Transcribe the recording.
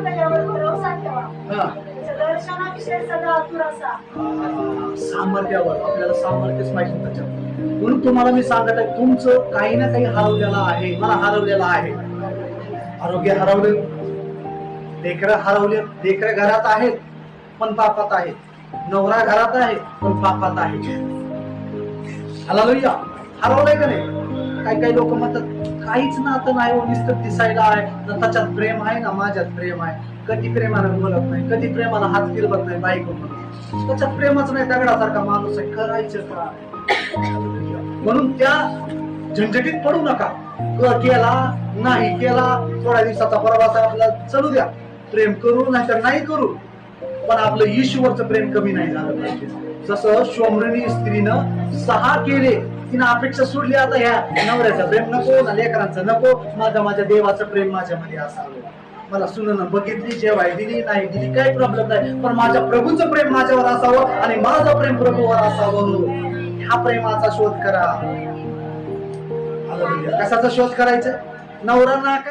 त्याच्यावर भरोसा ठेवा. हा. त्याच्या दर्शनाविषयी सदा आतुर असा. सामर्थ्यावर आपल्याला सामर्थ्यच पाहिजे त्याच्यात. म्हणून तुम्हाला मी सांगत आहे, तुमचं काही ना काही हरवलेलं आहे. मला हरवलेलं आहे. आरोग्य हरवले, लेकरं हरवले. लेकरं घरात आहेत पण पापात आहेत. नवरा घरात आहे पण पापात आहे. हालेलुया. हरवलंय का नाही? काही काही लोक म्हणतात काहीच नातं नाही हो, नुसतं दिसायला आहे ना, त्याच्यात प्रेम आहे ना माझ्यात प्रेम आहे. कधी प्रेमानं बोलत नाही, कधी प्रेमानं हात फिरवत नाही बायको म्हणून. त्याच्यात प्रेमच नाही, दगडासारखा माणूस आहे. करायचं का? म्हणून त्या झंझटीत पडू नका. केला नाही केला, थोड्या दिवसाचा प्रवास आपल्याला चलू द्या. प्रेम करू नाही तर नाही करू, पण आपलं ईश्वरचं प्रेम कमी नाही झालं पाहिजे. जसं शोमरणी स्त्रीनं 6 केले, तिनं अपेक्षा सोडली. आता ह्या नवऱ्याचं प्रेम नको ना, लेकरांचं नको, माझ्या देवाचं प्रेम माझ्यामध्ये असावं. मला सुननं बघितली, जेवाय दिली नाही दिली काही प्रॉब्लेम नाही, पण माझ्या प्रभूचं प्रेम माझ्यावर असावं आणि माझं प्रेम प्रभूवर असावं. ह्या प्रेमाचा शोध करा. कशाचा शोध करायचा? नवरा ना का